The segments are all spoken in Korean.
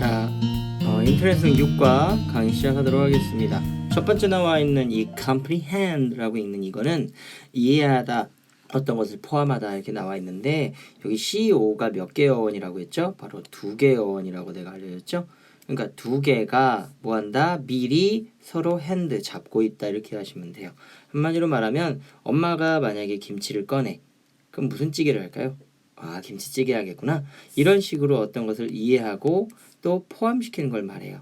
자, 인터넷 응용과 강의 시작하도록 하겠습니다. 첫 번째 나와 있는 이 comprehend라고 읽는 이거는 이해하다, 어떤 것을 포함하다 이렇게 나와 있는데 여기 CEO가 몇 개의 어원이라고 했죠? 바로 2개의 어원이라고 내가 알려줬죠? 그러니까 2개가 뭐한다? 미리 서로 핸드 잡고 있다 이렇게 하시면 돼요. 한마디로 말하면 엄마가 만약에 김치를 꺼내. 그럼 무슨 찌개를 할까요? 아, 김치찌개 하겠구나. 이런 식으로 어떤 것을 이해하고 또 포함시키는 걸 말해요.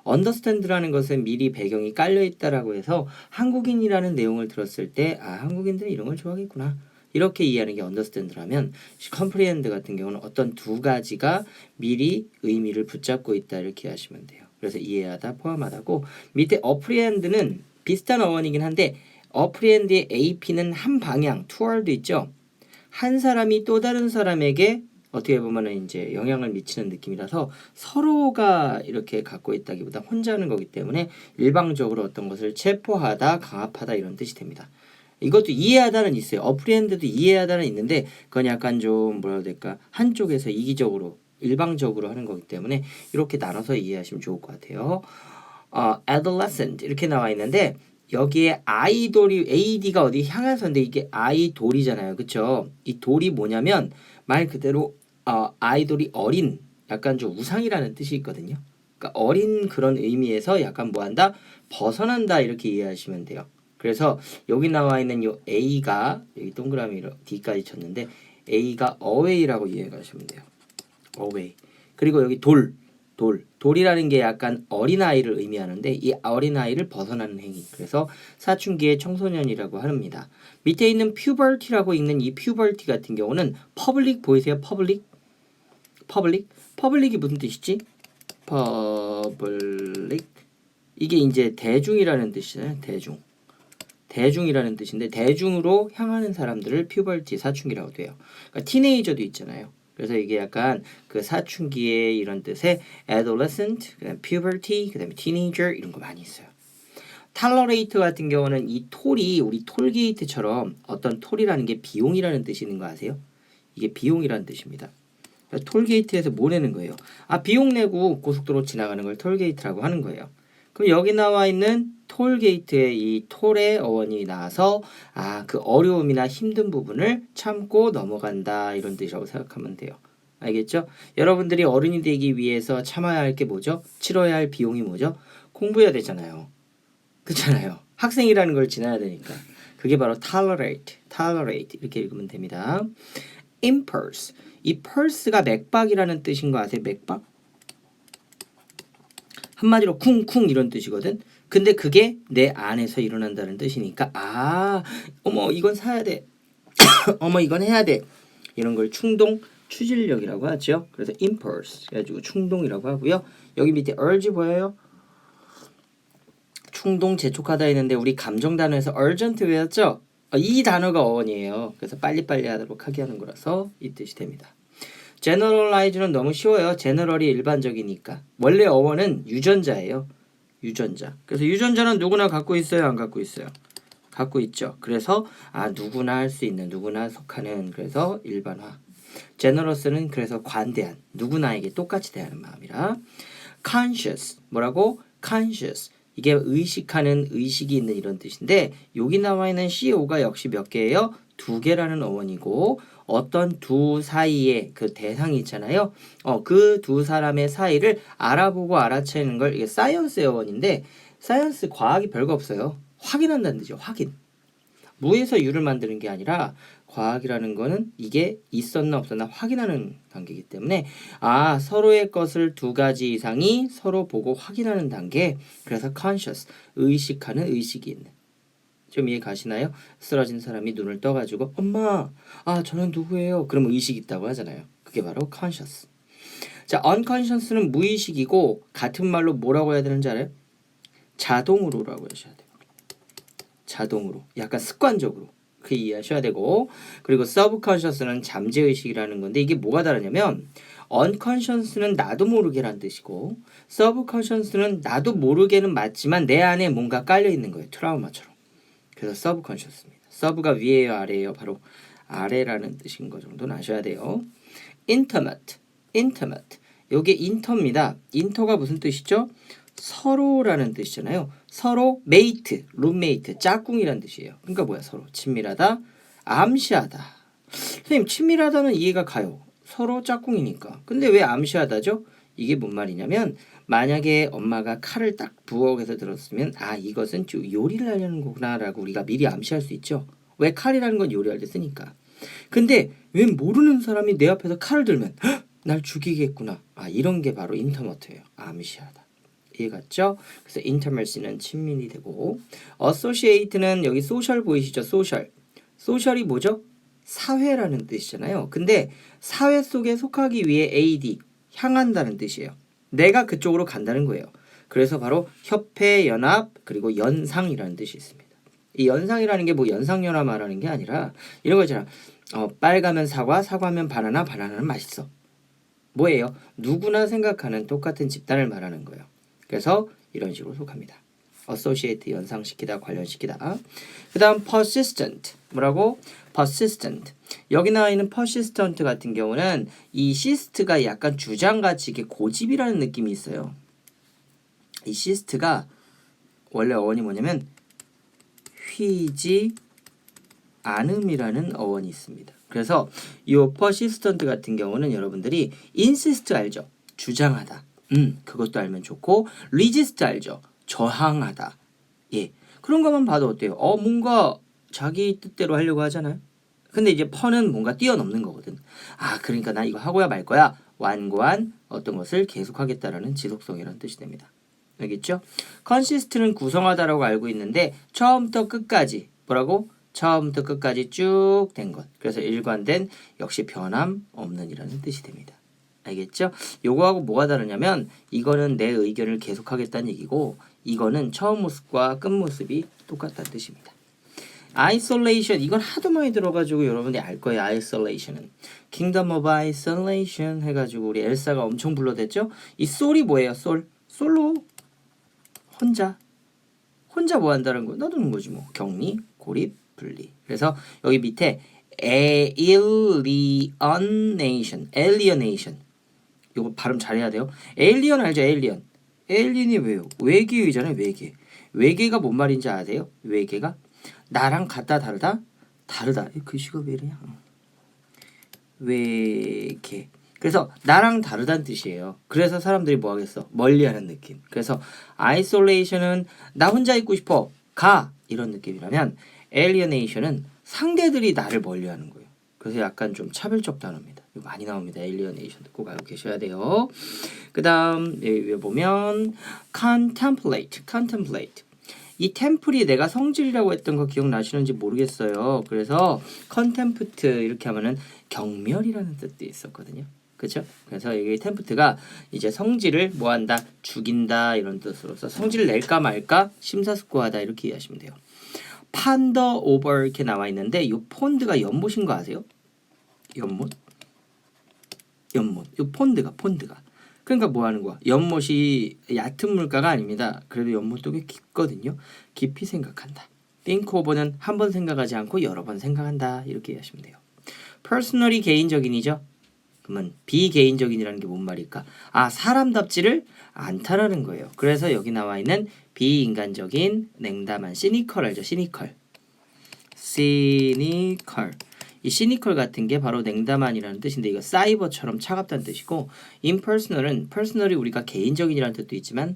understand라는 것은 미리 배경이 깔려 있다라고 해서 한국인이라는 내용을 들었을 때 아, 한국인들은 이런 걸 좋아하겠구나. 이렇게 이해하는 게 understand라면 comprehend 같은 경우는 어떤 두 가지가 미리 의미를 붙잡고 있다 이렇게 하시면 돼요. 그래서 이해하다, 포함하다고. 밑에 apprehend는 비슷한 어원이긴 한데 apprehend의 AP는 한 방향, toward 있죠. 한 사람이 또 다른 사람에게 어떻게 보면은 이제 영향을 미치는 느낌이라서 서로가 이렇게 갖고 있다기보다 혼자 하는 거기 때문에 일방적으로 어떤 것을 체포하다, 강압하다 이런 뜻이 됩니다. 이것도 이해하다는 있어요. 어프리엔드도 이해하다는 있는데 그건 약간 좀 뭐라 해야 될까? 한쪽에서 이기적으로 일방적으로 하는 거기 때문에 이렇게 나눠서 이해하시면 좋을 것 같아요. adolescent 이렇게 나와 있는데 여기에 아이돌이 AD가 어디 향해서인데 이게 아이돌이잖아요. 그쵸? 이 돌이 뭐냐면 말 그대로 아이돌이 어린 약간 좀 우상이라는 뜻이 있거든요. 그러니까 어린 그런 의미에서 약간 뭐한다? 벗어난다 이렇게 이해하시면 돼요. 그래서 여기 나와 있는 요 A가 여기 동그라미로 D까지 쳤는데 A가 away라고 이해하시면 돼요. away. 그리고 여기 돌이라는 게 약간 어린아이를 의미하는데 이 어린아이를 벗어나는 행위. 그래서 사춘기의 청소년이라고 합니다. 밑에 있는 puberty라고 읽는 이 puberty 같은 경우는 public 보이세요? public이 무슨 뜻이지? public 이게 이제 대중이라는 뜻이잖아요. 대중이라는 뜻인데 대중으로 향하는 사람들을 puberty 사춘기라고 돼요. 그러니까 티네이저도 있잖아요. 그래서 이게 약간 그 사춘기의 이런 뜻의 adolescent, 그다음에 puberty, 그다음에 teenager 이런 거 많이 있어요. tolerate 같은 경우는 이 톨이 우리 톨게이트처럼 어떤 톨이라는 게 비용이라는 뜻이 있는 거 아세요? 이게 비용이라는 뜻입니다. 그러니까 톨게이트에서 뭐 내는 거예요? 아, 비용 내고 고속도로 지나가는 걸 톨게이트라고 하는 거예요. 그럼 여기 나와 있는 톨게이트의 이 톨의 어원이 나와서 아, 그 어려움이나 힘든 부분을 참고 넘어간다 이런 뜻이라고 생각하면 돼요. 알겠죠? 여러분들이 어른이 되기 위해서 참아야 할 게 뭐죠? 치러야 할 비용이 뭐죠? 공부해야 되잖아요. 그렇잖아요. 학생이라는 걸 지나야 되니까. 그게 바로 tolerate 이렇게 읽으면 됩니다. impulse. 이 pulse가 맥박이라는 뜻인 거 아세요? 맥박? 한마디로 쿵쿵 이런 뜻이거든. 근데 그게 내 안에서 일어난다는 뜻이니까 아, 어머 이건 사야 돼. 어머 이건 해야 돼. 이런 걸 충동, 추진력이라고 하죠. 그래서 impulse 그래가지고 충동이라고 하고요. 여기 밑에 urge 보여요? 충동, 재촉하다 했는데 우리 감정 단어에서 urgent 외웠죠? 이 단어가 어원이에요. 그래서 빨리빨리 하도록 하게 하는 거라서 이 뜻이 됩니다. generalize는 너무 쉬워요. general이 일반적이니까. 원래 어원은 유전자예요. 유전자. 그래서 유전자는 누구나 갖고 있어요? 안 갖고 있어요? 갖고 있죠. 그래서 누구나 할 수 있는, 누구나 속하는 그래서 일반화. generous는 그래서 관대한, 누구나에게 똑같이 대하는 마음이라. conscious. 뭐라고? conscious. 이게 의식하는, 의식이 있는 이런 뜻인데 여기 나와 있는 CO가 역시 몇 개예요? 2개라는 어원이고 어떤 두 사이의 그 대상이 있잖아요. 그 두 사람의 사이를 알아보고 알아채는 걸 이게 사이언스의 어원인데 사이언스 과학이 별거 없어요. 확인한다는 뜻이죠. 확인. 무에서 유를 만드는 게 아니라 과학이라는 거는 이게 있었나 없었나 확인하는 단계이기 때문에 서로의 것을 2가지 이상이 서로 보고 확인하는 단계. 그래서 conscious, 의식하는, 의식이 있는. 좀 이해 가시나요? 쓰러진 사람이 눈을 떠가지고 엄마, 저는 누구예요? 그럼 의식 있다고 하잖아요. 그게 바로 conscious. 자, unconscious는 무의식이고 같은 말로 뭐라고 해야 되는지 알아요? 자동으로라고 하셔야 돼요. 자동으로, 약간 습관적으로 그렇게 이해하셔야 되고 그리고 subconscious는 잠재의식이라는 건데 이게 뭐가 다르냐면 unconscious는 나도 모르게란 뜻이고 subconscious는 나도 모르게는 맞지만 내 안에 뭔가 깔려있는 거예요. 트라우마처럼. 그래서 subconscious입니다. sub가 위에요 아래에요? 바로 아래라는 뜻인 거 정도는 아셔야 돼요. intimate 요게 인터입니다. 인터가 무슨 뜻이죠? 서로라는 뜻이잖아요. 서로 메이트, 룸메이트, 짝꿍이란 뜻이에요. 그러니까 뭐야? 서로 친밀하다, 암시하다. 선생님 친밀하다는 이해가 가요. 서로 짝꿍이니까. 근데 왜 암시하다죠? 이게 뭔 말이냐면 만약에 엄마가 칼을 딱 부엌에서 들었으면 아 이것은 좀 요리를 하려는 거구나 라고 우리가 미리 암시할 수 있죠. 왜 칼이라는 건 요리할 때 쓰니까. 근데 왜 모르는 사람이 내 앞에서 칼을 들면 헉! 날 죽이겠구나. 아 이런 게 바로 인터머트예요. 암시하다. 이해갔죠? 그래서 intimacy는 친밀이 되고 associate는 여기 소셜 보이시죠? 소셜. 소셜이 뭐죠? 사회라는 뜻이잖아요. 근데 사회 속에 속하기 위해 AD, 향한다는 뜻이에요. 내가 그쪽으로 간다는 거예요. 그래서 바로 협회, 연합, 그리고 연상이라는 뜻이 있습니다. 이 연상이라는 게 뭐 연상연합 말하는 게 아니라 이런 거잖아. 빨가면 사과, 사과면 바나나, 바나나는 맛있어. 뭐예요? 누구나 생각하는 똑같은 집단을 말하는 거예요. 그래서 이런 식으로 속합니다. associate 연상시키다, 관련시키다. 그 다음 persistent. 뭐라고? persistent. 여기 나와 있는 persistent 같은 경우는 이 시스트가 약간 주장같이 이게 고집이라는 느낌이 있어요. 이 시스트가 원래 어원이 뭐냐면 휘지 않음이라는 어원이 있습니다. 그래서 이 persistent 같은 경우는 여러분들이 insist 알죠? 주장하다. 그것도 알면 좋고 resist 알죠? 저항하다. 예. 그런 것만 봐도 어때요? 뭔가 자기 뜻대로 하려고 하잖아요. 근데 이제 퍼는 뭔가 뛰어넘는 거거든. 아, 그러니까 나 이거 하고야 말 거야. 완고한 어떤 것을 계속하겠다라는 지속성이라는 뜻이 됩니다. 알겠죠? consist는 구성하다라고 알고 있는데 처음부터 끝까지 뭐라고? 처음부터 끝까지 쭉 된 것. 그래서 일관된 역시 변함 없는 이라는 뜻이 됩니다. 알겠죠? 요거하고 뭐가 다르냐면 이거는 내 의견을 계속하겠다는 얘기고 이거는 처음 모습과 끝 모습이 똑같다는 뜻입니다. isolation 이건 하도 많이 들어가지고 여러분들이 알 거예요. isolation은 Kingdom of Isolation 해가지고 우리 엘사가 엄청 불러댔죠? 이 솔이 뭐예요? 솔로 혼자 뭐 한다는 거 놔두는 거지 뭐. 격리, 고립, 분리. 그래서 여기 밑에 alienation 이거 발음 잘해야 돼요. 에일리언 알죠? 에일리언이 왜요? 외계의잖아요. 외계가 뭔 말인지 아세요? 외계가 나랑 같다 다르다? 다르다. 글씨가 왜 이러냐? 외계. 그래서 나랑 다르다는 뜻이에요. 그래서 사람들이 뭐 하겠어? 멀리하는 느낌. 그래서 isolation은 나 혼자 있고 싶어. 가. 이런 느낌이라면 alienation은 상대들이 나를 멀리하는 거예요. 그래서 약간 좀 차별적 단어입니다. 이거 많이 나옵니다. alienation 꼭 알고 계셔야 돼요. 그 다음 여기 보면 contemplate. 이 템플이 내가 성질이라고 했던 거 기억나시는지 모르겠어요. 그래서 contempt 이렇게 하면은 경멸이라는 뜻도 있었거든요. 그렇죠? 그래서 여기 템프트가 이제 성질을 뭐한다? 죽인다 이런 뜻으로서 성질을 낼까 말까 심사숙고하다 이렇게 이해하시면 돼요. 판더 오버 이렇게 나와 있는데 이 폰드가 연못인 거 아세요? 연못. 이 폰드가 그러니까 뭐 하는 거야? 연못이 얕은 물가가 아닙니다. 그래도 연못도 꽤 깊거든요. 깊이 생각한다. think over는 한 번 생각하지 않고 여러 번 생각한다 이렇게 이해하시면 돼요. personally 개인적인이죠. 그러면 비개인적인이라는 게 뭔 말일까? 아, 사람답지를 않다라는 거예요. 그래서 여기 나와 있는 비인간적인, 냉담한, 시니컬 알죠? 시니컬. 이 시니컬 같은 게 바로 냉담한이라는 뜻인데 이거 사이버처럼 차갑다는 뜻이고 impersonal은 personally 우리가 개인적인이라는 뜻도 있지만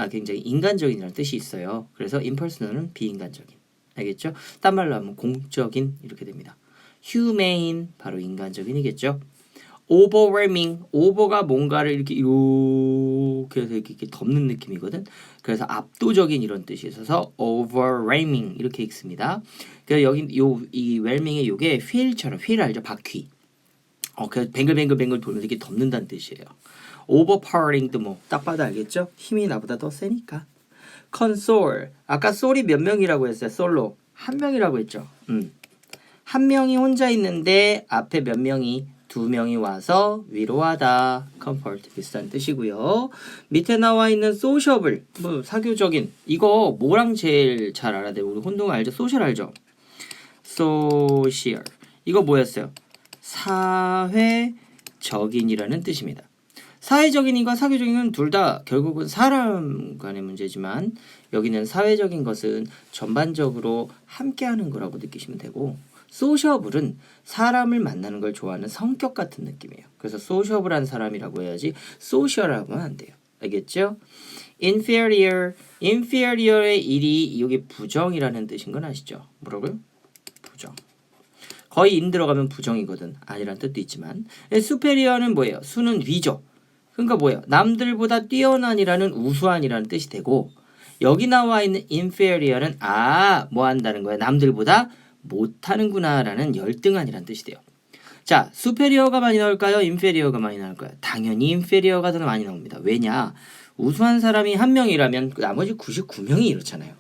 굉장히 인간적인이라는 뜻이 있어요. 그래서 impersonal은 비인간적인. 알겠죠? 딴 말로 하면 공적인 이렇게 됩니다. humane 바로 인간적인이겠죠. overwhelming, over가 뭔가를 이렇게 해서 이렇게 덮는 느낌이거든. 그래서 압도적인 이런 뜻이 있어서 overwhelming 이렇게 읽습니다. 그래서 여기 이 whelming의 요게 휠 알죠? 바퀴. 그래서 뱅글뱅글 돌면서 이렇게 덮는다는 뜻이에요. overpowering도 뭐 딱 봐도 알겠죠? 힘이 나보다 더 세니까. console, 아까 솔이 몇 명이라고 했어요? 솔로 한 명이라고 했죠. 한 명이 혼자 있는데 앞에 몇 명이 두 명이 와서 위로하다. comfort 비슷한 뜻이고요. 밑에 나와 있는 sociable 뭐 사교적인 이거 뭐랑 제일 잘 알아야 돼요? 우리 혼동 알죠? social 알죠? social 이거 뭐였어요? 사회적인이라는 뜻입니다. 사회적인과 사교적인 건 둘 다 결국은 사람 간의 문제지만 여기는 사회적인 것은 전반적으로 함께하는 거라고 느끼시면 되고 소셔블은 사람을 만나는 걸 좋아하는 성격 같은 느낌이에요. 그래서 소셔블한 사람이라고 해야지 소셜하고 하면 안 돼요. 알겠죠? inferior의 일이 여기 부정이라는 뜻인 건 아시죠? 뭐라고요? 부정. 거의 인 들어가면 부정이거든. 아니란 뜻도 있지만 superior는 뭐예요? 수는 위죠. 그러니까 뭐예요? 남들보다 뛰어난이라는 우수한이라는 뜻이 되고 여기 나와 있는 inferior는 뭐 한다는 거야? 남들보다 못하는구나 라는 열등한이라는 뜻이 돼요. 자, superior가 많이 나올까요? inferior가 많이 나올까요? 당연히 inferior가 더 많이 나옵니다. 왜냐? 우수한 사람이 한 명이라면 나머지 99명이 이렇잖아요.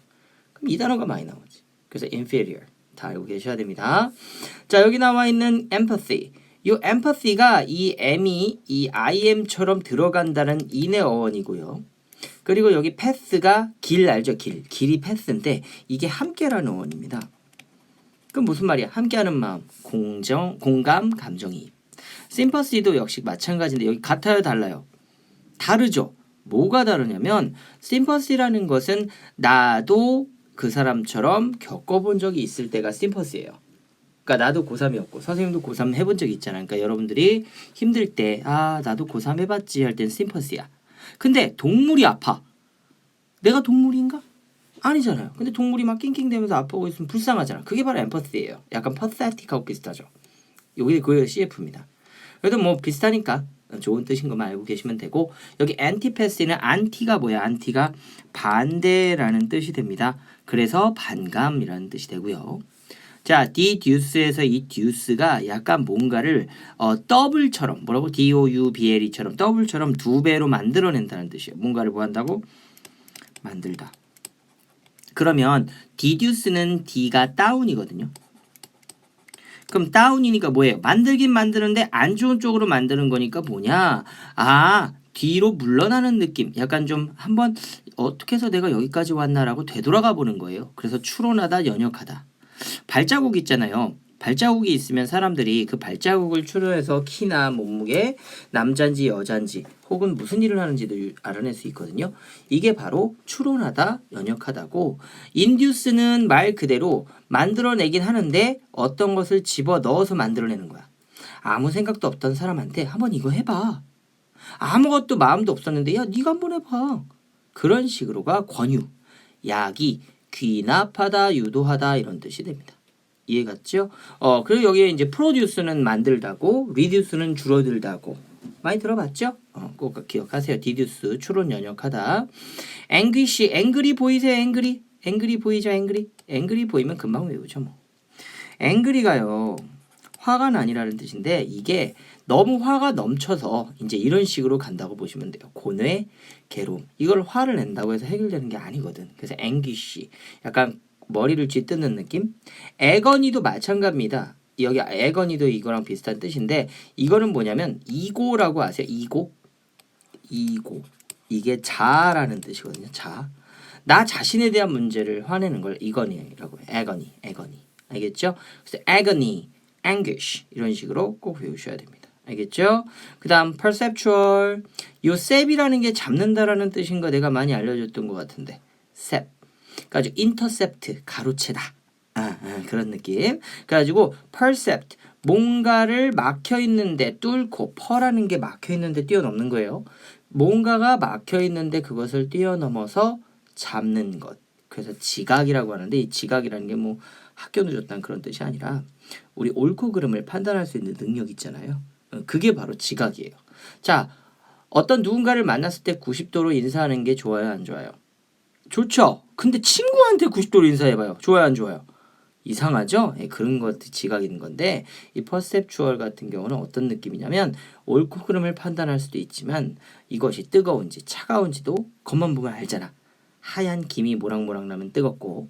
그럼 이 단어가 많이 나오지. 그래서 inferior 다 알고 계셔야 됩니다. 자, 여기 나와 있는 empathy. 이 empathy가 이 m이 이 im처럼 들어간다는 인의 어원이고요. 그리고 여기 path가 길 알죠? 길이 path인데 이게 함께라는 어원입니다. 그럼 무슨 말이야? 함께하는 마음, 공감, 감정이입. sympathy도 역시 마찬가지인데 여기 같아요, 달라요? 다르죠. 뭐가 다르냐면 sympathy라는 것은 나도 그 사람처럼 겪어본 적이 있을 때가 sympathy예요. 그러니까 나도 고3이었고 선생님도 고3 해본 적이 있잖아요. 그러니까 여러분들이 힘들 때 나도 고3 해봤지 할 땐 sympathy야. 근데 동물이 아파. 내가 동물인가? 아니잖아요. 근데 동물이 막 낑낑대면서 아파하고 있으면 불쌍하잖아. 그게 바로 엠퍼시예요. 약간 pathetic하고 비슷하죠. 여기 그 CF입니다. 그래도 뭐 비슷하니까 좋은 뜻인 것만 알고 계시면 되고 여기 antipathy는 anti가 뭐야? anti가 반대라는 뜻이 됩니다. 그래서 반감이라는 뜻이 되고요. 자, deduce에서 이 duce가 약간 뭔가를 double처럼 뭐라고? doubl처럼 double처럼 두 배로 만들어낸다는 뜻이에요. 뭔가를 뭐 한다고? 만들다. 그러면 deduce는 D가 다운이거든요. 그럼 다운이니까 뭐예요? 만들긴 만드는데 안 좋은 쪽으로 만드는 거니까 뭐냐? 뒤로 물러나는 느낌. 약간 좀 한번 어떻게 해서 내가 여기까지 왔나라고 되돌아가 보는 거예요. 그래서 추론하다, 연역하다. 발자국 있잖아요. 발자국이 있으면 사람들이 그 발자국을 추론해서 키나 몸무게, 남잔지 여잔지 혹은 무슨 일을 하는지도 알아낼 수 있거든요. 이게 바로 추론하다, 연역하다고 induce는 말 그대로 만들어내긴 하는데 어떤 것을 집어넣어서 만들어내는 거야. 아무 생각도 없던 사람한테 한번 이거 해봐. 아무것도 마음도 없었는데 야 네가 한번 해봐. 그런 식으로가 권유, 야기, 귀납하다, 유도하다 이런 뜻이 됩니다. 이해 갔죠? 그리고 여기에 이제 produce는 만들다고, reduce는 줄어들다고 많이 들어봤죠? 꼭 기억하세요. deduce 추론 연역하다. anguish, angry 보이세요? angry 보이죠? angry 보이면 금방 외우죠 뭐. angry가요 화가 나니라는 뜻인데 이게 너무 화가 넘쳐서 이제 이런 식으로 간다고 보시면 돼요. 고뇌, 괴로움. 이걸 화를 낸다고 해서 해결되는 게 아니거든. 그래서 anguish 약간 머리를 쥐뜯는 느낌? 애거니도 마찬가지입니다. 여기 애거니도 이거랑 비슷한 뜻인데 이거는 뭐냐면 이고라고 아세요? 이고. 이게 자라는 뜻이거든요. 자. 나 자신에 대한 문제를 화내는 걸 이거니라고 해요. 애거니. 알겠죠? 그래서 agony, anguish 이런 식으로 꼭 외우셔야 됩니다. 알겠죠? 그 다음 perceptual. 요 셉이라는 게 잡는다라는 뜻인 거 내가 많이 알려줬던 것 같은데 셉. 그래가지고 intercept 가로채다. 그런 느낌. 그래가지고 percept 뭔가를 막혀 있는데 뚫고 per라는 게 막혀 있는데 뛰어넘는 거예요. 뭔가가 막혀 있는데 그것을 뛰어넘어서 잡는 것. 그래서 지각이라고 하는데 이 지각이라는 게 뭐 학교 늦었다는 그런 뜻이 아니라 우리 옳고 그름을 판단할 수 있는 능력 있잖아요. 그게 바로 지각이에요. 자, 어떤 누군가를 만났을 때 90도로 인사하는 게 좋아요, 안 좋아요? 좋죠. 근데 친구한테 90도로 인사해봐요. 좋아요, 안 좋아요? 이상하죠? 그런 것도 지각인 건데 이 퍼셉추얼 같은 경우는 어떤 느낌이냐면 옳고 그름을 판단할 수도 있지만 이것이 뜨거운지 차가운지도 겉만 보면 알잖아. 하얀 김이 모락모락 나면 뜨겁고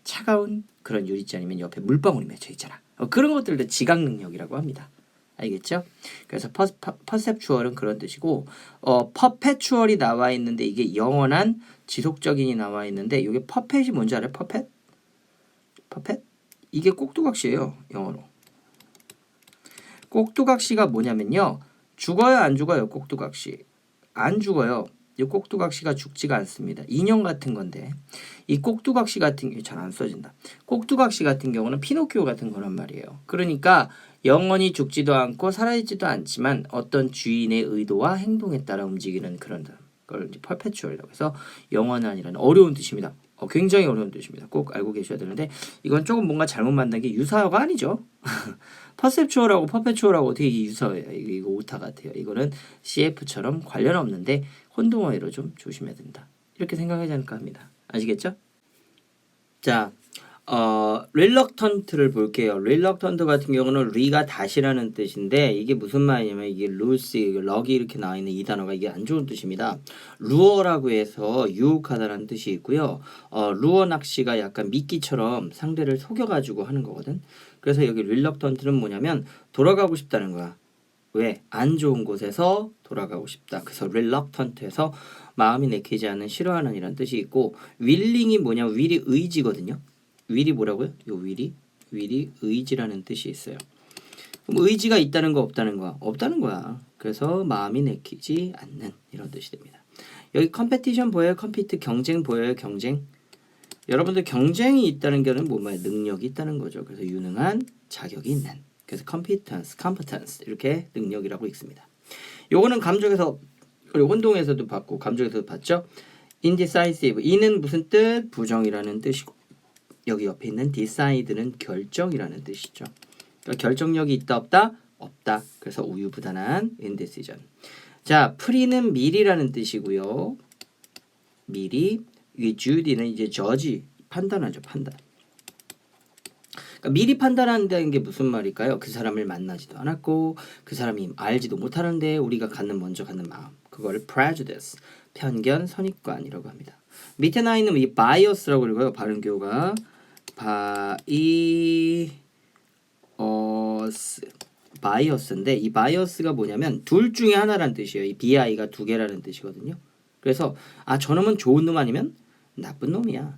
차가운 그런 유리잔이면 옆에 물방울이 맺혀 있잖아. 그런 것들도 지각 능력이라고 합니다. 알겠죠? 그래서 퍼셉추얼은 그런 뜻이고 퍼페추얼이 나와 있는데 이게 영원한 지속적인이 나와 있는데 이게 퍼펫이 뭔지 알아요? 퍼펫? 이게 꼭두각시예요. 영어로. 꼭두각시가 뭐냐면요. 죽어요 안 죽어요? 꼭두각시. 안 죽어요. 이 꼭두각시가 죽지가 않습니다. 인형 같은 건데 이 꼭두각시 같은 게 잘 안 써진다. 꼭두각시 같은 경우는 피노키오 같은 거란 말이에요. 그러니까 영원히 죽지도 않고 사라지지도 않지만 어떤 주인의 의도와 행동에 따라 움직이는 그런 걸 이제 퍼페추얼이라고 해서 영원한이라는 어려운 뜻입니다. 굉장히 어려운 뜻입니다. 꼭 알고 계셔야 되는데 이건 조금 뭔가 잘못 만든 게 유사어가 아니죠. 퍼셉추얼하고 퍼페추얼하고 어떻게 유사어예요? 이거 오타 같아요. 이거는 CF처럼 관련 없는데 혼동어로 좀 조심해야 된다. 이렇게 생각하지 않을까 합니다. 아시겠죠? 자, reluctant를 볼게요. reluctant 같은 경우는 re가 다시라는 뜻인데 이게 무슨 말이냐면 이게 lose, 럭이 이렇게 나와 있는 이 단어가 이게 안 좋은 뜻입니다. lure라고 해서 유혹하다라는 뜻이 있고요. lure 낚시가 약간 미끼처럼 상대를 속여가지고 하는 거거든. 그래서 여기 reluctant는 뭐냐면 돌아가고 싶다는 거야. 왜? 안 좋은 곳에서 돌아가고 싶다. 그래서 reluctant에서 마음이 내키지 않는 싫어하는 이란 뜻이 있고 willing이 뭐냐? will이 의지거든요. will이 뭐라고요? 요 will이 의지라는 뜻이 있어요. 그럼 의지가 있다는 거 없다는 거야? 없다는 거야. 그래서 마음이 내키지 않는 이런 뜻이 됩니다. 여기 컴페티션 보여요? 컴피트 경쟁 보여요? 경쟁? 여러분들 경쟁이 있다는 게는 뭐예요? 능력이 있다는 거죠. 그래서 유능한 자격이 있는. 그래서 competence 이렇게 능력이라고 읽습니다. 요거는 감정에서 그리고 혼동에서도 봤고 감정에서도 봤죠. indecisive 이는 무슨 뜻? 부정이라는 뜻이고 여기 옆에 있는 decide는 결정이라는 뜻이죠. 그러니까 결정력이 있다 없다? 없다. 그래서 우유부단한 indecision. 자, pre는 미리라는 뜻이고요. 미리. 이 judy는 이제 judge 판단하죠. 판단. 그러니까 미리 판단한다는 게 무슨 말일까요? 그 사람을 만나지도 않았고 그 사람이 알지도 못하는데 우리가 먼저 갖는 마음. 그거를 prejudice, 편견, 선입관이라고 합니다. 밑에 나 있는 이 bias라고 읽어요. 발음 교가 bias인데 이 bias가 뭐냐면 둘 중에 하나라는 뜻이에요. 이 bi가 두 개라는 뜻이거든요. 그래서 저놈은 좋은 놈 아니면 나쁜 놈이야.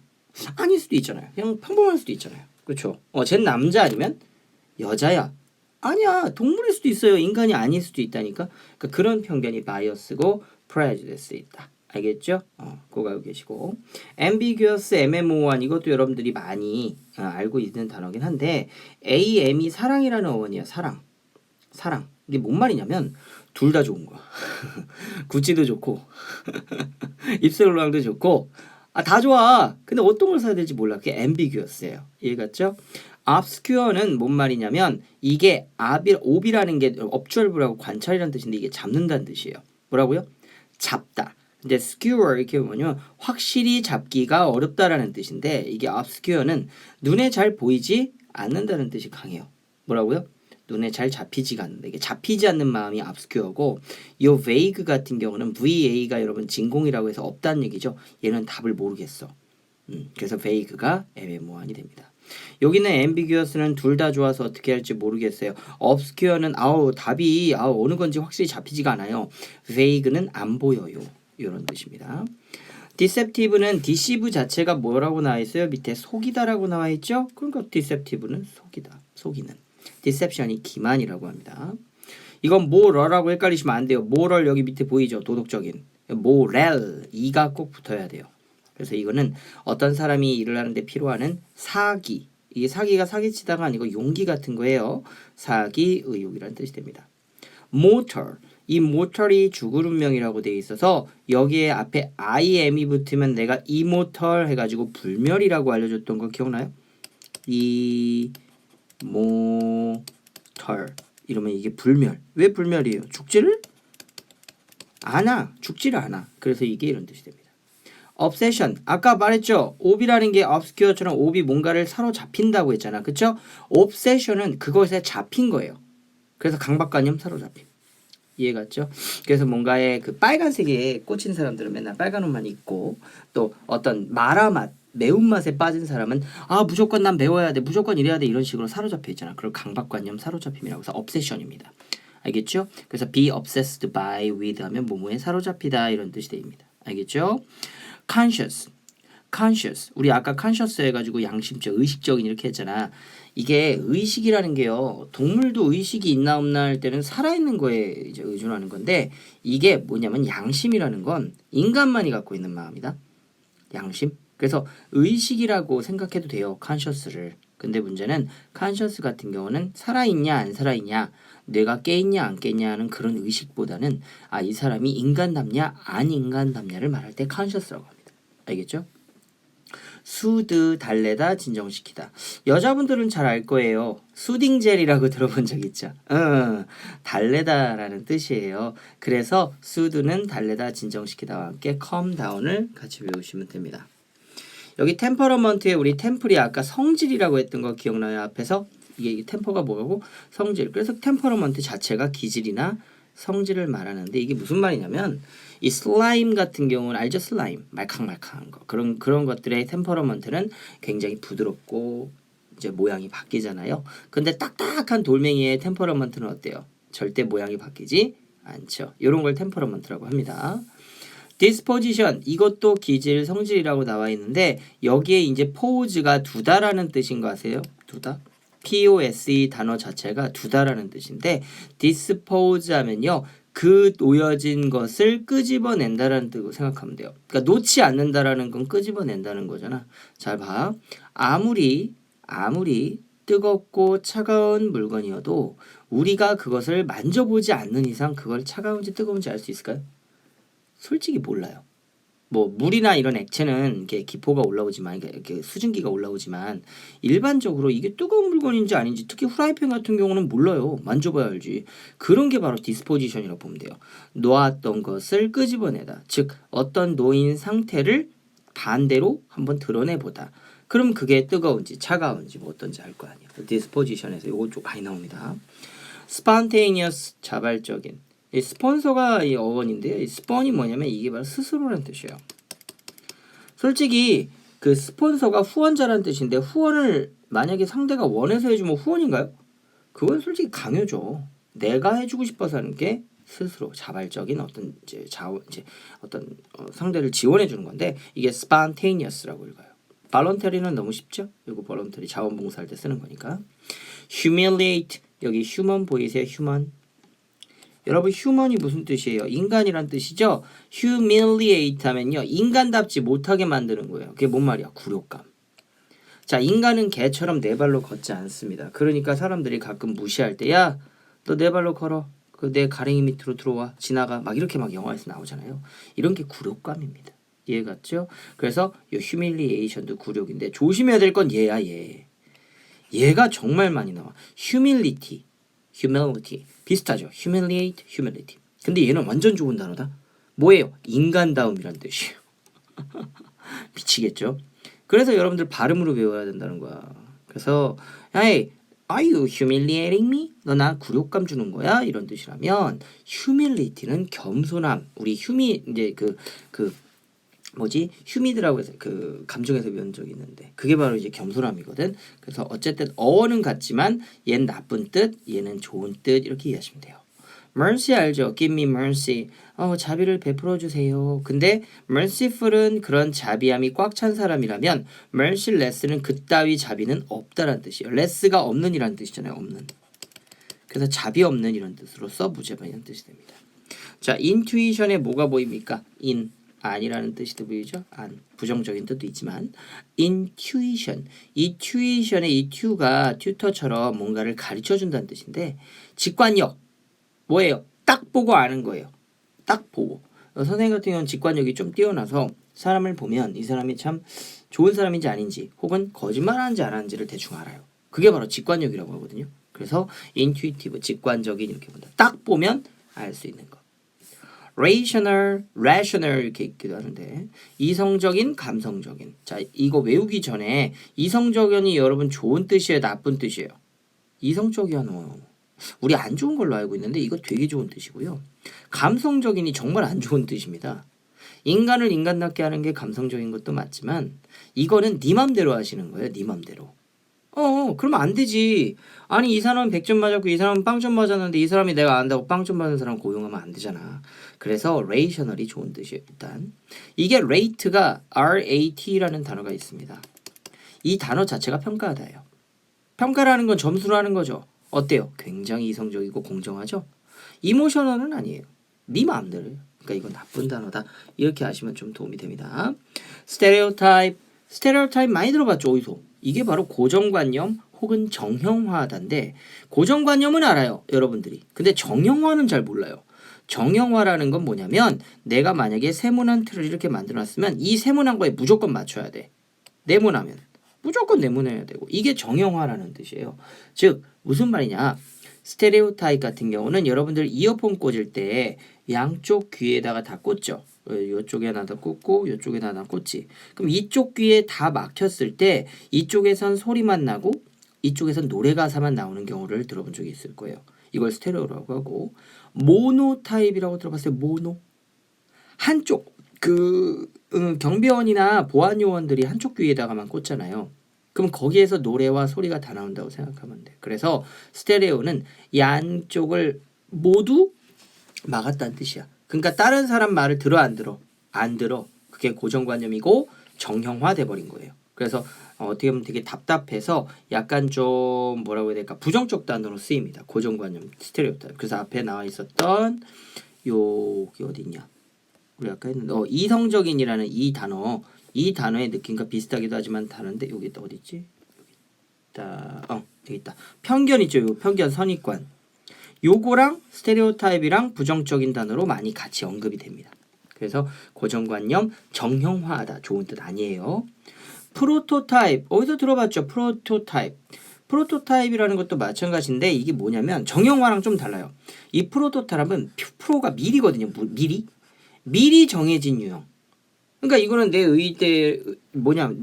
아닐 수도 있잖아요. 그냥 평범할 수도 있잖아요. 그렇죠? 쟨 남자 아니면 여자야. 아니야. 동물일 수도 있어요. 인간이 아닐 수도 있다니까. 그러니까 그런 편견이 bias고 prejudice 있다. 알겠죠? 그거 알고 계시고 ambiguous, 애매모호한 이것도 여러분들이 많이 알고 있는 단어긴 한데 am이 사랑이라는 어원이야. 사랑. 이게 뭔 말이냐면 둘 다 좋은 거야. 구찌도 좋고 입술로랑도 좋고 다 좋아. 근데 어떤 걸 사야 될지 몰라. 그게 ambiguous예요. 이해갔죠? obscure는 뭔 말이냐면 이게 ob이라는 게 observe라고 관찰이라는 뜻인데 이게 잡는다는 뜻이에요. 뭐라고요? 잡다. 근데 skewer 이렇게 보면 확실히 잡기가 어렵다라는 뜻인데 이게 obscure는 눈에 잘 보이지 않는다는 뜻이 강해요. 뭐라고요? 눈에 잘 잡히지가 않는다. 이게 잡히지 않는 마음이 obscure고 이 vague 같은 경우는 VA가 여러분 진공이라고 해서 없다는 얘기죠. 얘는 답을 모르겠어. 그래서 vague가 애매모호한이 됩니다. 여기는 ambiguous는 둘 다 좋아서 어떻게 할지 모르겠어요. obscure는 답이 어느 건지 확실히 잡히지가 않아요. vague는 안 보여요. 이런 뜻입니다. deceptive는 deceive 자체가 뭐라고 나와 있어요? 밑에 속이다라고 나와 있죠? 그러니까 deceptive는 속이는. deception이 기만이라고 합니다. 이건 moral라고 헷갈리시면 안 돼요. moral 여기 밑에 보이죠? 도덕적인. moral 이가 꼭 붙어야 돼요. 그래서 이거는 어떤 사람이 일을 하는데 필요하는 사기. 이게 사기가 사기치다가 아니고 용기 같은 거예요. 사기, 의욕이라는 뜻이 됩니다. mortal. 이 mortal이 죽을 운명이라고 되어 있어서 여기에 앞에 im이 붙으면 내가 immortal 해가지고 불멸이라고 알려줬던 거 기억나요? immortal 이러면 이게 불멸. 왜 불멸이에요? 죽지를 않아. 그래서 이게 이런 뜻이 됩니다. obsession. 아까 말했죠. ob이라는 게 obscure처럼 ob이 뭔가를 사로잡힌다고 했잖아. 그쵸? obsession은 그것에 잡힌 거예요. 그래서 강박관념 사로잡힘. 이해갔죠? 그래서 뭔가에 그 빨간색에 꽂힌 사람들은 맨날 빨간 옷만 입고 또 어떤 마라맛, 매운맛에 빠진 사람은 무조건 난 매워야 돼. 무조건 이래야 돼. 이런 식으로 사로잡혀 있잖아. 그걸 강박관념 사로잡힘이라고 해서 obsession입니다. 알겠죠? 그래서 be obsessed by with 하면 뭐뭐에 사로잡히다 이런 뜻이 됩니다. 알겠죠? conscious. conscious. 우리 아까 conscious 해가지고 양심적, 의식적인 이렇게 했잖아. 이게 의식이라는 게요. 동물도 의식이 있나 없나 할 때는 살아있는 거에 이제 의존하는 건데 이게 뭐냐면 양심이라는 건 인간만이 갖고 있는 마음이다. 양심. 그래서 의식이라고 생각해도 돼요. conscious를. 근데 문제는 conscious 같은 경우는 살아있냐 안 살아있냐 뇌가 깨있냐 안 깨있냐 하는 그런 의식보다는 이 사람이 인간답냐 안 인간답냐를 말할 때 conscious라고 합니다. 알겠죠? 수드 달래다 진정시키다. 여자분들은 잘 알 거예요. 수딩젤이라고 들어본 적 있죠? 달래다라는 뜻이에요. 그래서 수드는 달래다 진정시키다와 함께 calm down을 같이 외우시면 됩니다. 여기 템퍼러먼트에 우리 템플이 아까 성질이라고 했던 거 기억나요? 앞에서 이게 템퍼가 뭐고 성질. 그래서 템퍼러먼트 자체가 기질이나 성질을 말하는데 이게 무슨 말이냐면 이 슬라임 같은 경우는 알죠? 슬라임 말캉말캉한 거 그런 것들의 템퍼러먼트는 굉장히 부드럽고 이제 모양이 바뀌잖아요. 근데 딱딱한 돌멩이의 템퍼러먼트는 어때요? 절대 모양이 바뀌지 않죠. 이런 걸 템퍼러먼트라고 합니다. disposition 이것도 기질 성질이라고 나와 있는데 여기에 이제 pose가 두다라는 뜻인 거 아세요? 두다? POSE 단어 자체가 두다라는 뜻인데 dispose 하면요 그 놓여진 것을 끄집어낸다라는 뜻으로 생각하면 돼요. 그러니까 놓지 않는다라는 건 끄집어낸다는 거잖아. 잘 봐. 아무리 뜨겁고 차가운 물건이어도 우리가 그것을 만져보지 않는 이상 그걸 차가운지 뜨거운지 알 수 있을까요? 솔직히 몰라요. 뭐 물이나 이런 액체는 이렇게 기포가 올라오지만 이렇게 수증기가 올라오지만 일반적으로 이게 뜨거운 물건인지 아닌지 특히 후라이팬 같은 경우는 몰라요. 만져봐야 알지. 그런 게 바로 디스포지션이라고 보면 돼요. 놓았던 것을 끄집어내다. 즉 어떤 놓인 상태를 반대로 한번 드러내보다. 그럼 그게 뜨거운지 차가운지 뭐 어떤지 알 거 아니에요. 디스포지션에서 요거 좀 많이 나옵니다. spontaneous 자발적인. 이 스폰서가 이 어원인데요. 이 스폰이 뭐냐면 이게 바로 스스로라는 뜻이에요. 솔직히 그 스폰서가 후원자라는 뜻인데 후원을 만약에 상대가 원해서 해주면 후원인가요? 그건 솔직히 강요죠. 내가 해주고 싶어서 하는 게 스스로 자발적인 어떤 이제 어떤 상대를 지원해 주는 건데 이게 spontaneous라고 읽어요. voluntary는 너무 쉽죠? 이거 voluntary 자원봉사할 때 쓰는 거니까. humiliate 여기 human 보이세요? human. 여러분 human이 무슨 뜻이에요? 인간이란 뜻이죠? humiliate 하면요 인간답지 못하게 만드는 거예요. 그게 뭔 말이야? 굴욕감. 자 인간은 개처럼 네 발로 걷지 않습니다. 그러니까 사람들이 가끔 무시할 때 야 너 네 발로 걸어. 그 내 가랭이 밑으로 들어와 지나가 막 이렇게 막 영화에서 나오잖아요. 이런 게 굴욕감입니다. 이해 갔죠? 그래서 이 humiliation도 굴욕인데 조심해야 될 건 얘야 얘. 얘가 정말 많이 나와. humility 비슷하죠. humiliate, humility. 근데 얘는 완전 좋은 단어다. 뭐예요? 인간다움이란 뜻이에요. 미치겠죠? 그래서 여러분들 발음으로 배워야 된다는 거야. 그래서 Hey, are you humiliating me? 너 나 굴욕감 주는 거야? 이런 뜻이라면 humility는 겸손함. 우리 이제 휴미드라고 해서 그 감정에서 배운 적이 있는데 그게 바로 이제 겸손함이거든. 그래서 어쨌든 어원은 같지만 얘는 나쁜 뜻, 얘는 좋은 뜻 이렇게 이해하시면 돼요. mercy 알죠? give me mercy. 자비를 베풀어 주세요. 근데 merciful은 그런 자비함이 꽉 찬 사람이라면 merciless는 그따위 자비는 없다라는 뜻이에요. less가 없는 이란 뜻이잖아요. 없는. 그래서 자비 없는 이런 뜻으로서 무죄반이라는 뜻이 됩니다. 자, intuition에 뭐가 보입니까? 아니라는 뜻이 보이죠? 안. 부정적인 뜻도 있지만 intuition. 이 tuition의 이 tu가 튜터처럼 뭔가를 가르쳐준다는 뜻인데 직관력. 뭐예요? 딱 보고 아는 거예요. 딱 보고. 선생님 같은 경우는 직관력이 좀 뛰어나서 사람을 보면 이 사람이 참 좋은 사람인지 아닌지 혹은 거짓말하는지 안 하는지를 대충 알아요. 그게 바로 직관력이라고 하거든요. 그래서 intuitive, 직관적인 이렇게 본다. 딱 보면 알 수 있는 거. rational 이렇게 있기도 하는데 이성적인, 감성적인. 자, 이거 외우기 전에 이성적인이 여러분 좋은 뜻이에요, 나쁜 뜻이에요? 이성적이야 너. 우리 안 좋은 걸로 알고 있는데 이거 되게 좋은 뜻이고요. 감성적인이 정말 안 좋은 뜻입니다. 인간을 인간답게 하는 게 감성적인 것도 맞지만 이거는 네 맘대로 하시는 거예요. 네 맘대로. 그러면 안 되지. 아니 이 사람은 100점 맞았고 이 사람은 빵점 맞았는데 이 사람이 내가 안다고 빵점 맞은 사람 고용하면 안 되잖아. 그래서 rational이 좋은 뜻이에요. 일단 이게 rate가 RAT라는 단어가 있습니다. 이 단어 자체가 평가하다예요. 평가라는 건 점수라는 거죠. 어때요? 굉장히 이성적이고 공정하죠? 이모셔널은 아니에요. 네 마음대로. 그러니까 이건 나쁜 단어다. 이렇게 아시면 좀 도움이 됩니다. 스테레오타입. 스테레오타입 많이 들어봤죠? 어디서? 이게 바로 고정관념 혹은 정형화하다인데 고정관념은 알아요. 여러분들이. 근데 정형화는 잘 몰라요. 정형화라는 건 뭐냐면 내가 만약에 세모난 틀을 이렇게 만들어놨으면 이 세모난 거에 무조건 맞춰야 돼. 네모나면. 무조건 네모내야 되고 이게 정형화라는 뜻이에요. 즉 무슨 말이냐 스테레오타입 같은 경우는 여러분들 이어폰 꽂을 때 양쪽 귀에다가 다 꽂죠. 이쪽에 하나 더 꽂고 이쪽에 하나 꽂지. 그럼 이쪽 귀에 다 막혔을 때 이쪽에선 소리만 나고 이쪽에선 노래 가사만 나오는 경우를 들어본 적이 있을 거예요. 이걸 스테레오라고 하고 모노타입이라고 들어봤어요. 모노 한쪽 경비원이나 보안 요원들이 한쪽 귀에다가만 꽂잖아요. 그럼 거기에서 노래와 소리가 다 나온다고 생각하면 돼. 그래서 스테레오는 양쪽을 모두 막았다는 뜻이야. 그러니까 다른 사람 말을 들어 안 들어? 안 들어. 그게 고정관념이고 정형화 돼버린 거예요. 그래서 어떻게 보면 되게 답답해서 약간 좀 뭐라고 해야 될까 부정적 단어로 쓰입니다. 고정관념 스테레오타입. 그래서 앞에 나와 있었던 여기 어디 있냐? 우리 아까 했는데 이성적인이라는 이 단어의 느낌과 비슷하기도 하지만 다른데 여기 어디 있지? 여기 있다. 여기 있다. 편견 있죠. 요 편견 선입관. 요거랑 스테레오타입이랑 부정적인 단어로 많이 같이 언급이 됩니다. 그래서 고정관념 정형화하다 좋은 뜻 아니에요. 프로토타입 어디서 들어봤죠? 프로토타입. 프로토타입이라는 것도 마찬가지인데 이게 뭐냐면 정형화랑 좀 달라요. 이 프로토타입은 프로가 미리거든요. 미리 정해진 유형. 그러니까 이거는 내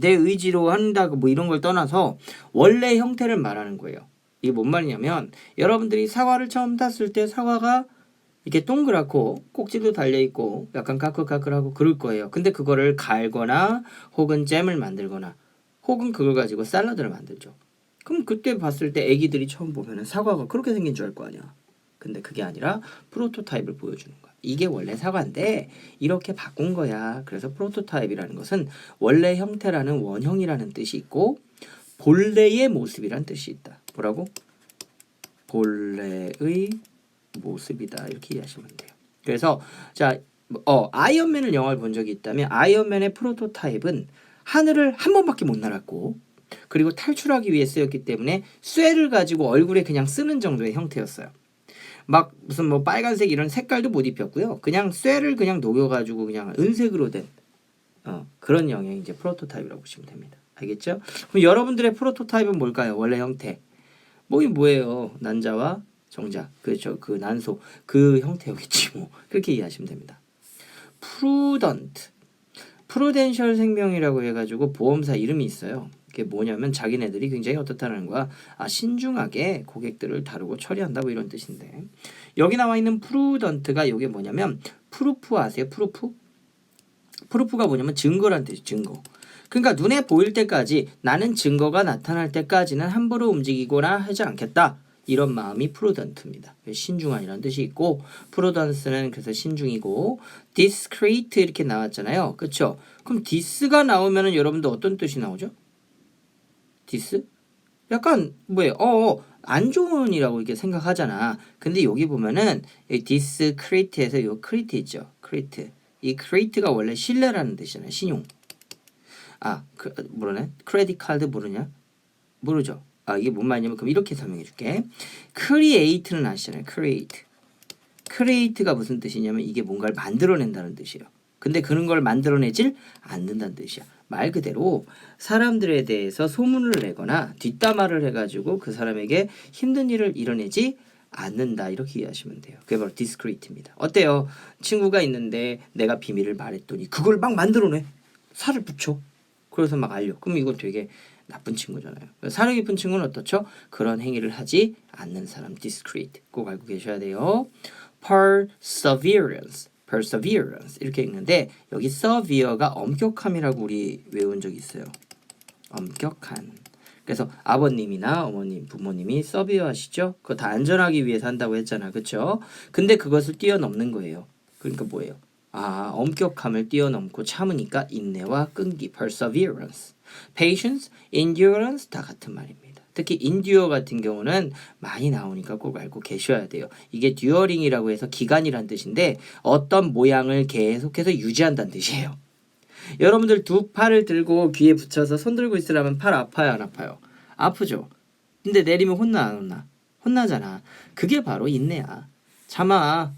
의지로 한다고 뭐 이런 걸 떠나서 원래 형태를 말하는 거예요. 이게 뭔 말이냐면 여러분들이 사과를 처음 땄을 때 사과가 이렇게 동그랗고 꼭지도 달려있고 약간 까끌까끌하고 그럴 거예요. 근데 그거를 갈거나 혹은 잼을 만들거나 혹은 그걸 가지고 샐러드를 만들죠. 그럼 그때 봤을 때 애기들이 처음 보면은 사과가 그렇게 생긴 줄 알 거 아니야. 근데 그게 아니라 프로토타입을 보여주는 거야. 이게 원래 사과인데 이렇게 바꾼 거야. 그래서 프로토타입이라는 것은 원래 형태라는 원형이라는 뜻이 있고 본래의 모습이란 뜻이 있다. 뭐라고? 본래의 모습이다. 이렇게 이해하시면 돼요. 그래서 자, 아이언맨을 영화를 본 적이 있다면 아이언맨의 프로토타입은 하늘을 한 번밖에 못 날았고 그리고 탈출하기 위해 쓰였기 때문에 쇠를 가지고 얼굴에 그냥 쓰는 정도의 형태였어요. 막 무슨 뭐 빨간색 이런 색깔도 못 입혔고요. 그냥 쇠를 그냥 녹여가지고 그냥 은색으로 된 그런 영역이 이제 프로토타입이라고 보시면 됩니다. 알겠죠? 그럼 여러분들의 프로토타입은 뭘까요? 원래 형태. 뭐예요? 난자와 정자. 그렇죠. 그 난소. 그 형태였겠지 뭐. 그렇게 이해하시면 됩니다. 프루던트. 프루덴셜 생명이라고 해가지고 보험사 이름이 있어요. 그게 뭐냐면 자기네들이 굉장히 어떻다는 거야. 신중하게 고객들을 다루고 처리한다 뭐 이런 뜻인데 여기 나와 있는 프루던트가 이게 뭐냐면 프루프 아세요? 프루프가 뭐냐면 증거란 뜻이 증거. 그러니까 눈에 보일 때까지 나는 증거가 나타날 때까지는 함부로 움직이거나 하지 않겠다. 이런 마음이 프루던트입니다. 신중한이라는 뜻이 있고 프루던스는 그래서 신중이고 discreet 이렇게 나왔잖아요. 그렇죠? 그럼 this가 나오면은 여러분들 어떤 뜻이 나오죠? this? 약간 뭐예요? 안 좋은이라고 이렇게 생각하잖아. 근데 여기 보면은 discreet에서 요 crete 있죠. crete. 이 crete가 원래 신뢰라는 뜻이잖아요. 신용. 모르네. 크레딧 카드 모르냐? 모르죠. 이게 뭔 말이냐면 그럼 이렇게 설명해 줄게. create는 아시잖아요. create가 무슨 뜻이냐면 이게 뭔가를 만들어낸다는 뜻이에요. 근데 그런 걸 만들어내질 않는다는 뜻이야. 말 그대로 사람들에 대해서 소문을 내거나 뒷담화를 해가지고 그 사람에게 힘든 일을 이뤄내지 않는다. 이렇게 이해하시면 돼요. 그게 바로 discreet입니다. 어때요? 친구가 있는데 내가 비밀을 말했더니 그걸 막 만들어내. 살을 붙여. 그래서 막 알려. 그럼 이거 되게 나쁜 친구잖아요. 사려 깊은 친구는 어떻죠? 그런 행위를 하지 않는 사람 discreet. 꼭 알고 계셔야 돼요. perseverance 이렇게 읽는데 여기 severe가 엄격함이라고 우리 외운 적이 있어요. 엄격한. 그래서 아버님이나 어머님, 부모님이 서비어 하시죠. 그거 다 안전하기 위해서 한다고 했잖아. 그쵸? 근데 그것을 뛰어넘는 거예요. 그러니까 뭐예요? 엄격함을 뛰어넘고 참으니까 인내와 끈기, perseverance, patience, endurance 다 같은 말입니다. 특히 endure 같은 경우는 많이 나오니까 꼭 알고 계셔야 돼요. 이게 during이라고 해서 기간이란 뜻인데 어떤 모양을 계속해서 유지한다는 뜻이에요. 여러분들 두 팔을 들고 귀에 붙여서 손 들고 있으라면 팔 아파요, 안 아파요? 아프죠? 근데 내리면 혼나, 안 혼나? 혼나잖아. 그게 바로 인내야. 참아.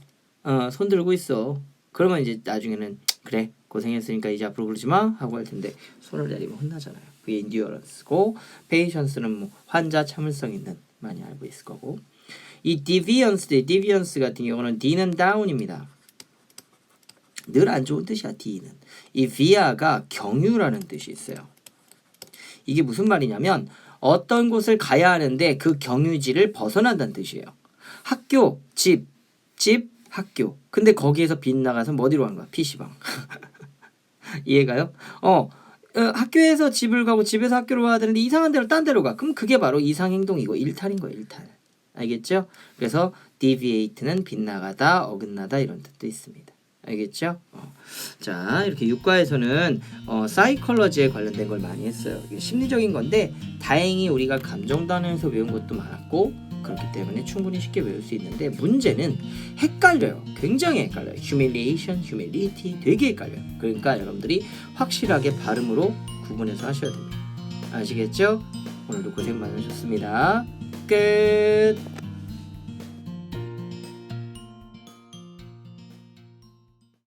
손 들고 있어. 그러면 이제 나중에는 그래 고생했으니까 이제 앞으로 그러지 마 하고 할 텐데 손을 내리면 혼나잖아요. 그게 endurance고 patience는 뭐 환자 참을성 있는 많이 알고 있을 거고 이 deviance 같은 경우는 D는 down입니다. 늘 안 좋은 뜻이야. D는 이 via가 경유라는 뜻이 있어요. 이게 무슨 말이냐면 어떤 곳을 가야 하는데 그 경유지를 벗어난다는 뜻이에요. 학교, 집, 학교. 근데 거기에서 빗나가서 뭐 어디로 간 거야? PC방. 이해가요? 학교에서 집을 가고 집에서 학교로 가야 되는데 이상한 데로 딴 데로 가. 그럼 그게 바로 이상행동이고 일탈인 거예요. 일탈. 알겠죠? 그래서 deviate는 빗나가다, 어긋나다 이런 뜻도 있습니다. 알겠죠? 자, 이렇게 육과에서는 사이컬러지에 관련된 걸 많이 했어요. 이게 심리적인 건데 다행히 우리가 감정 단어에서 외운 것도 많았고 그렇기 때문에 충분히 쉽게 외울 수 있는데 문제는 헷갈려요. 굉장히 헷갈려요. humiliation, humility 되게 헷갈려요. 그러니까 여러분들이 확실하게 발음으로 구분해서 하셔야 됩니다. 아시겠죠? 오늘도 고생 많으셨습니다. 끝.